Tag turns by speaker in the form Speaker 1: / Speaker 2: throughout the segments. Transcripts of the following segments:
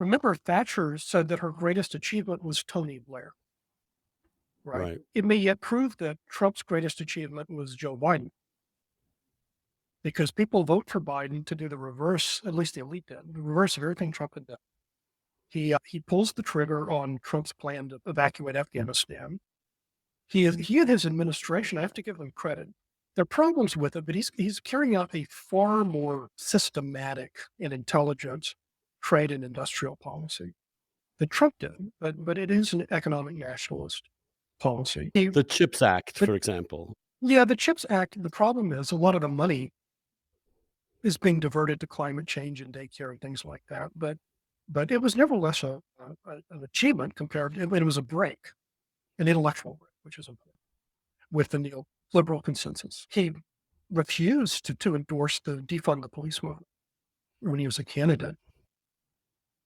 Speaker 1: Remember, Thatcher said that her greatest achievement was Tony Blair, right?
Speaker 2: Right.
Speaker 1: It may yet prove that Trump's greatest achievement was Joe Biden because people vote for Biden to do the reverse, at least the elite did, the reverse of everything Trump had done. He pulls the trigger on Trump's plan to evacuate Afghanistan. He and his administration, I have to give them credit. There are problems with it, but he's carrying out a far more systematic and intelligent trade and industrial policy than Trump did. But it is an economic nationalist policy.
Speaker 2: The CHIPS Act,
Speaker 1: But
Speaker 2: for example.
Speaker 1: yeah, the CHIPS Act. The problem is a lot of the money is being diverted to climate change and daycare and things like that. But it was nevertheless an achievement compared. It was a break, an intellectual break, which is important with the neoliberal consensus. He refused to endorse the defund the police movement when he was a candidate.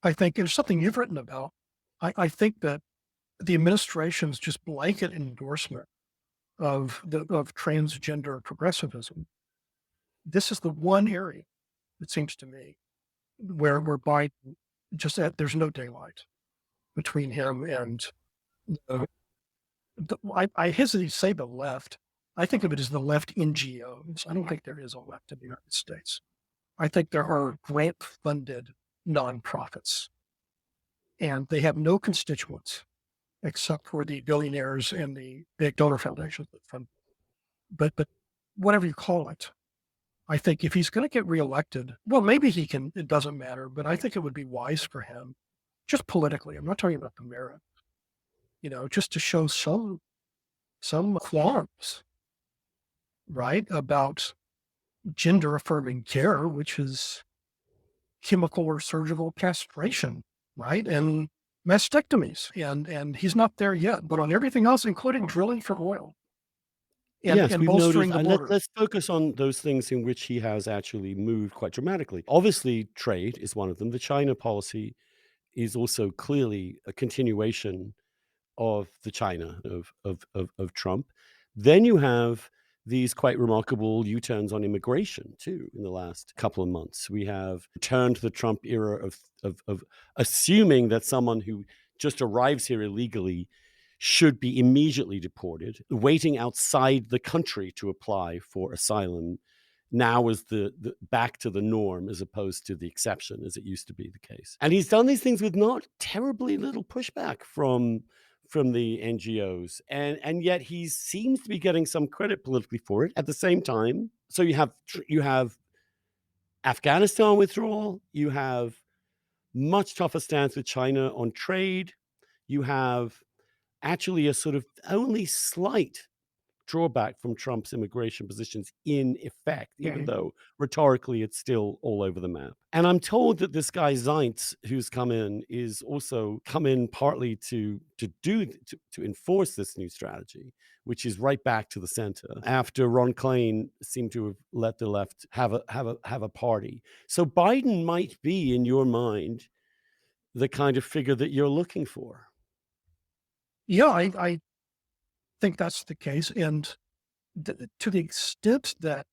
Speaker 1: I think there's something you've written about. I think that the administration's just blanket endorsement of transgender progressivism. This is the one area, it seems to me, where Biden just there's no daylight between him and I hesitate to say the left. I think of it as the left NGOs. I don't think there is a left in the United States. I think there are grant-funded nonprofits, and they have no constituents except for the billionaires and the big donor foundations that fund. But whatever you call it, I think if he's going to get reelected, well, maybe he can. It doesn't matter, but I think it would be wise for him, just politically. I'm not talking about the merit. Just to show some qualms, right, about gender affirming care, which is chemical or surgical castration, right, and mastectomies, and he's not there yet. But on everything else, including drilling for oil
Speaker 2: Yes,
Speaker 1: and
Speaker 2: we've noticed,
Speaker 1: bolstering the
Speaker 2: and
Speaker 1: border.
Speaker 2: let's focus on those things in which he has actually moved quite dramatically. Obviously, trade is one of them. The China policy is also clearly a continuation of the China of Trump. Then you have these quite remarkable U-turns on immigration too in the last couple of months. We have returned to the Trump era of assuming that someone who just arrives here illegally should be immediately deported. Waiting outside the country to apply for asylum now is the back to the norm as opposed to the exception as it used to be the case. And he's done these things with not terribly little pushback from the NGOs, and yet he seems to be getting some credit politically for it. At the same time, so you have Afghanistan withdrawal, you have much tougher stance with China on trade, you have actually a sort of only slight drawback from Trump's immigration positions in effect, even
Speaker 1: Mhm.
Speaker 2: though rhetorically it's still all over the map. And I'm told that this guy Zients, who's come in, is also come in partly to enforce this new strategy, which is right back to the center after Ron Klain seemed to have let the left have a party. So Biden might be, in your mind, the kind of figure that you're looking for.
Speaker 1: Yeah, I think that's the case, and to the extent that,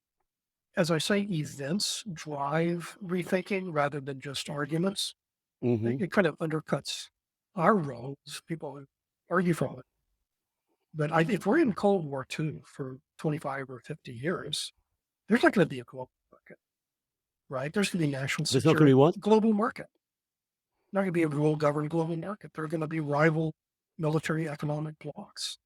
Speaker 1: as I say, events drive rethinking rather than just arguments,
Speaker 2: Hmm.
Speaker 1: it kind of undercuts our role as people who argue from it. But if we're in Cold War II for 25 or 50 years, there's not going to be a global market, right? There's going to be national
Speaker 2: There's not going to be
Speaker 1: security,
Speaker 2: what?
Speaker 1: global market. Not going to be a rule governed global market. There are going to be rival military economic blocs.